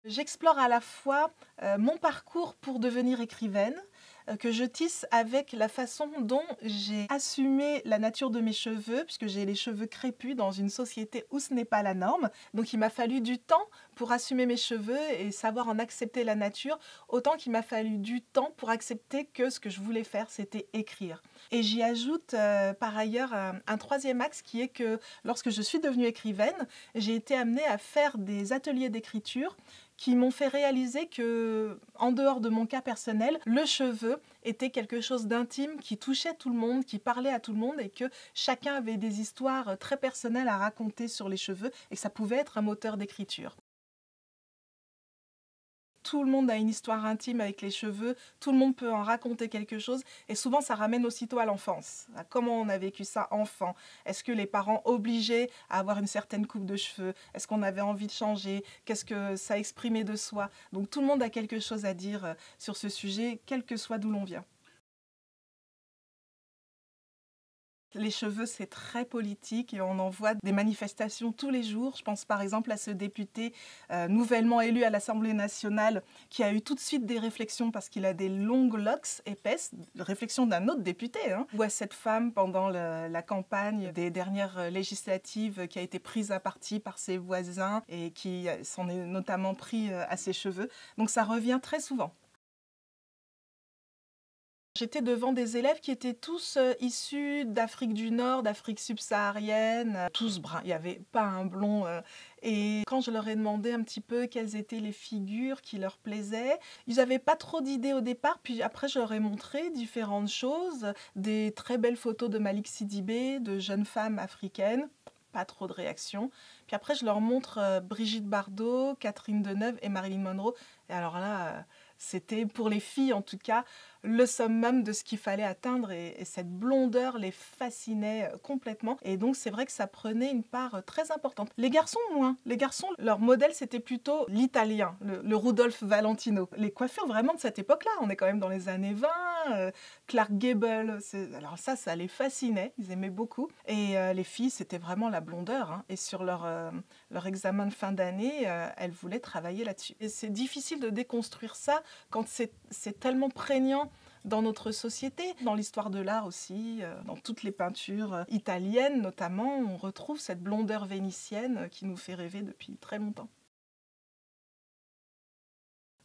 J'explore à la fois mon parcours pour devenir écrivaine, que je tisse avec la façon dont j'ai assumé la nature de mes cheveux, puisque j'ai les cheveux crépus dans une société où ce n'est pas la norme. Donc il m'a fallu du temps pour assumer mes cheveux et savoir en accepter la nature, autant qu'il m'a fallu du temps pour accepter que ce que je voulais faire, c'était écrire. Et j'y ajoute par ailleurs un troisième axe qui est que lorsque je suis devenue écrivaine, j'ai été amenée à faire des ateliers d'écriture qui m'ont fait réaliser que, en dehors de mon cas personnel, le cheveu était quelque chose d'intime qui touchait tout le monde, qui parlait à tout le monde et que chacun avait des histoires très personnelles à raconter sur les cheveux et que ça pouvait être un moteur d'écriture. Tout le monde a une histoire intime avec les cheveux, tout le monde peut en raconter quelque chose et souvent ça ramène aussitôt à l'enfance. À comment on a vécu ça enfant? Est-ce que les parents obligeaient à avoir une certaine coupe de cheveux? Est-ce qu'on avait envie de changer? Qu'est-ce que ça exprimait de soi? Donc tout le monde a quelque chose à dire sur ce sujet, quel que soit d'où l'on vient. Les cheveux, c'est très politique et on en voit des manifestations tous les jours. Je pense par exemple à ce député nouvellement élu à l'Assemblée nationale qui a eu tout de suite des réflexions parce qu'il a des longues locks épaisses, réflexion d'un autre député. Ou à cette femme pendant la campagne des dernières législatives qui a été prise à partie par ses voisins et qui s'en est notamment pris à ses cheveux. Donc ça revient très souvent. J'étais devant des élèves qui étaient tous issus d'Afrique du Nord, d'Afrique subsaharienne, tous bruns, il n'y avait pas un blond. Et quand je leur ai demandé un petit peu quelles étaient les figures qui leur plaisaient, ils n'avaient pas trop d'idées au départ, puis après je leur ai montré différentes choses, des très belles photos de Malik Sidibé, de jeunes femmes africaines. Pas trop de réactions. Puis après, je leur montre Brigitte Bardot, Catherine Deneuve et Marilyn Monroe. Et alors là, c'était pour les filles en tout cas le summum de ce qu'il fallait atteindre et cette blondeur les fascinait complètement. Et donc c'est vrai que ça prenait une part très importante. Les garçons moins. Les garçons, leur modèle c'était plutôt l'italien, le Rudolph Valentino. Les coiffures vraiment de cette époque-là, on est quand même dans les années 20, Clark Gable, alors ça les fascinait, ils aimaient beaucoup. Et les filles c'était vraiment la blondeur. Et sur leur examen de fin d'année, elles voulaient travailler là-dessus. Et c'est difficile de déconstruire ça quand c'est tellement prégnant dans notre société, dans l'histoire de l'art aussi, dans toutes les peintures italiennes notamment, on retrouve cette blondeur vénitienne qui nous fait rêver depuis très longtemps.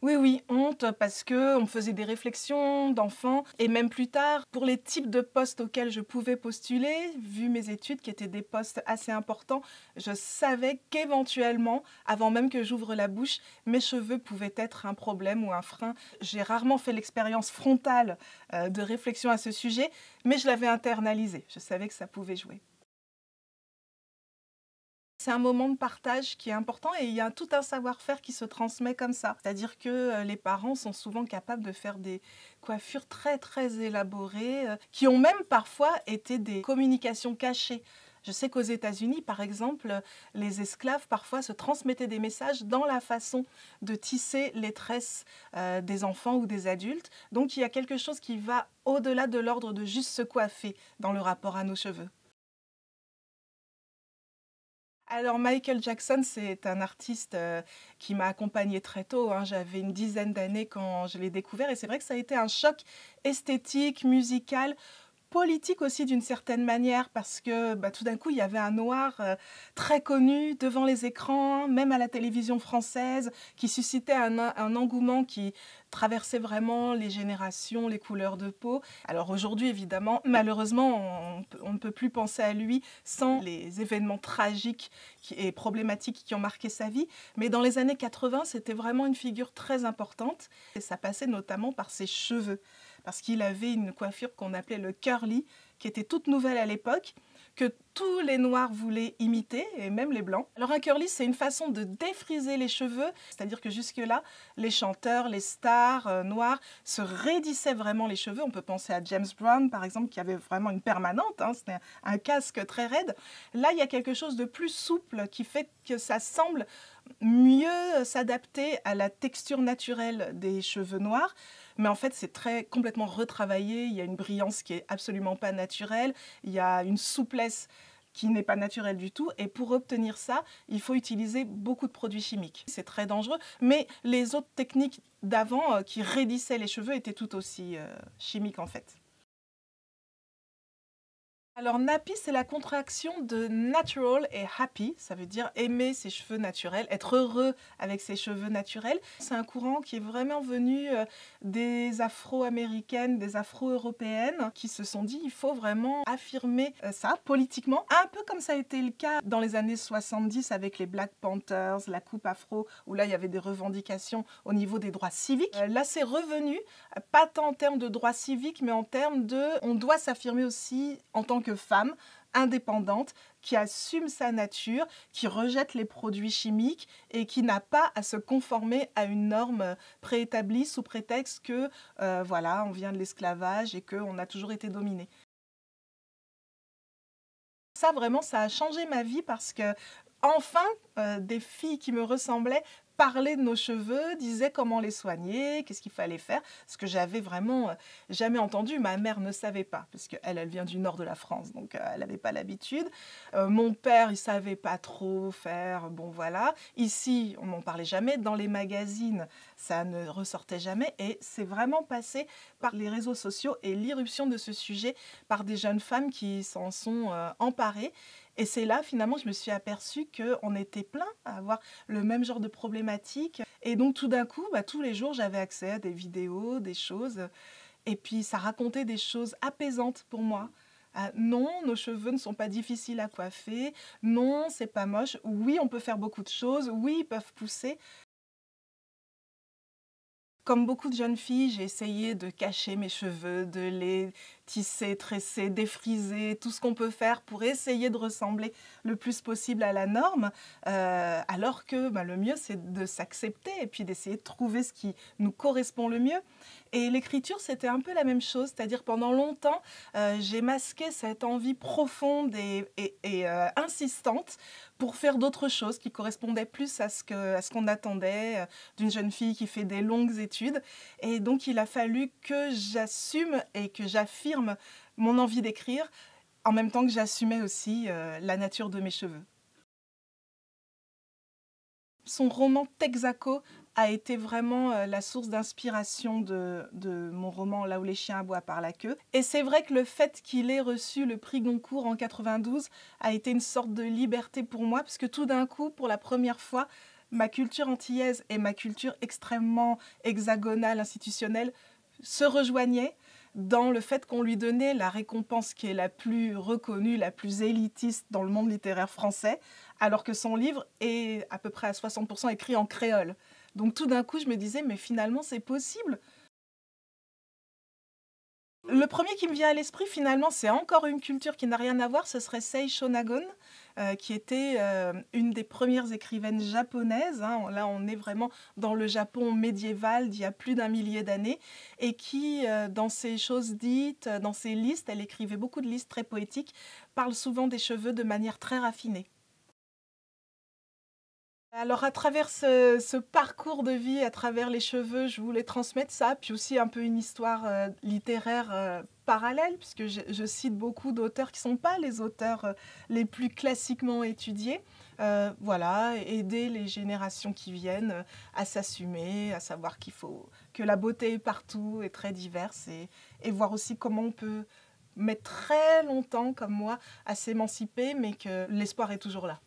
Oui, oui, honte parce qu'on me faisait des réflexions d'enfants et même plus tard, pour les types de postes auxquels je pouvais postuler, vu mes études qui étaient des postes assez importants, je savais qu'éventuellement, avant même que j'ouvre la bouche, mes cheveux pouvaient être un problème ou un frein. J'ai rarement fait l'expérience frontale de réflexion à ce sujet, mais je l'avais internalisé. Je savais que ça pouvait jouer. C'est un moment de partage qui est important et il y a tout un savoir-faire qui se transmet comme ça. C'est-à-dire que les parents sont souvent capables de faire des coiffures très très élaborées qui ont même parfois été des communications cachées. Je sais qu'aux États-Unis, par exemple, les esclaves parfois se transmettaient des messages dans la façon de tisser les tresses des enfants ou des adultes. Donc il y a quelque chose qui va au-delà de l'ordre de juste se coiffer dans le rapport à nos cheveux. Alors Michael Jackson, c'est un artiste qui m'a accompagnée très tôt. J'avais une dizaine d'années quand je l'ai découvert et c'est vrai que ça a été un choc esthétique, musical, politique aussi d'une certaine manière parce que tout d'un coup il y avait un noir très connu devant les écrans, même à la télévision française, qui suscitait un engouement qui traversait vraiment les générations, les couleurs de peau. Alors aujourd'hui évidemment, malheureusement on ne peut plus penser à lui sans les événements tragiques et problématiques qui ont marqué sa vie, mais dans les années 80 c'était vraiment une figure très importante et ça passait notamment par ses cheveux parce qu'il avait une coiffure qu'on appelait le curly, qui était toute nouvelle à l'époque, que tous les noirs voulaient imiter, et même les blancs. Alors un curly, c'est une façon de défriser les cheveux, c'est-à-dire que jusque-là, les chanteurs, les stars noirs se raidissaient vraiment les cheveux. On peut penser à James Brown, par exemple, qui avait vraiment une permanente, c'était un casque très raide. Là, il y a quelque chose de plus souple qui fait que ça semble mieux s'adapter à la texture naturelle des cheveux noirs. Mais en fait, c'est complètement retravaillé. Il y a une brillance qui est absolument pas naturelle. Il y a une souplesse qui n'est pas naturel du tout. Et pour obtenir ça, il faut utiliser beaucoup de produits chimiques. C'est très dangereux, mais les autres techniques d'avant qui raidissaient les cheveux étaient tout aussi chimiques en fait. Alors nappy, c'est la contraction de natural et happy, ça veut dire aimer ses cheveux naturels, être heureux avec ses cheveux naturels. C'est un courant qui est vraiment venu des Afro-américaines, des Afro-européennes qui se sont dit il faut vraiment affirmer ça politiquement, un peu comme ça a été le cas dans les années 70 avec les Black Panthers, la coupe afro, où là il y avait des revendications au niveau des droits civiques. Là c'est revenu, pas tant en termes de droits civiques, mais en termes de on doit s'affirmer aussi en tant que femme indépendante qui assume sa nature, qui rejette les produits chimiques et qui n'a pas à se conformer à une norme préétablie sous prétexte que voilà, on vient de l'esclavage et qu'on a toujours été dominé. Ça vraiment, ça a changé ma vie parce que enfin, des filles qui me ressemblaient parlaient de nos cheveux, disaient comment les soigner, qu'est-ce qu'il fallait faire, ce que j'avais vraiment jamais entendu. Ma mère ne savait pas, parce qu'elle, elle vient du nord de la France, donc elle n'avait pas l'habitude. Mon père, il savait pas trop faire, bon voilà. Ici, on n'en parlait jamais. Dans les magazines, ça ne ressortait jamais. Et c'est vraiment passé par les réseaux sociaux et l'irruption de ce sujet par des jeunes femmes qui s'en sont emparées. Et c'est là, finalement, je me suis aperçue qu'on était plein à avoir le même genre de problématique. Et donc, tout d'un coup, tous les jours, j'avais accès à des vidéos, des choses. Et puis, ça racontait des choses apaisantes pour moi. Non, nos cheveux ne sont pas difficiles à coiffer. Non, c'est pas moche. Oui, on peut faire beaucoup de choses. Oui, ils peuvent pousser. Comme beaucoup de jeunes filles, j'ai essayé de cacher mes cheveux, de les tisser, tresser, défriser, tout ce qu'on peut faire pour essayer de ressembler le plus possible à la norme, alors que le mieux, c'est de s'accepter et puis d'essayer de trouver ce qui nous correspond le mieux. Et l'écriture, c'était un peu la même chose, c'est-à-dire pendant longtemps, j'ai masqué cette envie profonde et insistante pour faire d'autres choses qui correspondaient plus à ce qu'on attendait d'une jeune fille qui fait des longues études. Et donc, il a fallu que j'assume et que j'affirme mon envie d'écrire, en même temps que j'assumais aussi la nature de mes cheveux. Son roman Texaco a été vraiment la source d'inspiration de mon roman Là où les chiens aboient par la queue. Et c'est vrai que le fait qu'il ait reçu le prix Goncourt en 92 a été une sorte de liberté pour moi, parce que tout d'un coup, pour la première fois, ma culture antillaise et ma culture extrêmement hexagonale, institutionnelle, se rejoignaient dans le fait qu'on lui donnait la récompense qui est la plus reconnue, la plus élitiste dans le monde littéraire français, alors que son livre est à peu près à 60% écrit en créole. Donc tout d'un coup, je me disais, mais finalement, c'est possible. Le premier qui me vient à l'esprit, finalement, c'est encore une culture qui n'a rien à voir, ce serait Sei Shonagon, qui était une des premières écrivaines japonaises. Hein. Là, on est vraiment dans le Japon médiéval d'il y a plus d'un millier d'années, et qui, dans ses choses dites, dans ses listes, elle écrivait beaucoup de listes très poétiques, parle souvent des cheveux de manière très raffinée. Alors à travers ce parcours de vie, à travers les cheveux, je voulais transmettre ça, puis aussi un peu une histoire littéraire parallèle, puisque je cite beaucoup d'auteurs qui ne sont pas les auteurs les plus classiquement étudiés. Voilà, aider les générations qui viennent à s'assumer, à savoir que la beauté est partout et très diverse, et voir aussi comment on peut mettre très longtemps, comme moi, à s'émanciper, mais que l'espoir est toujours là.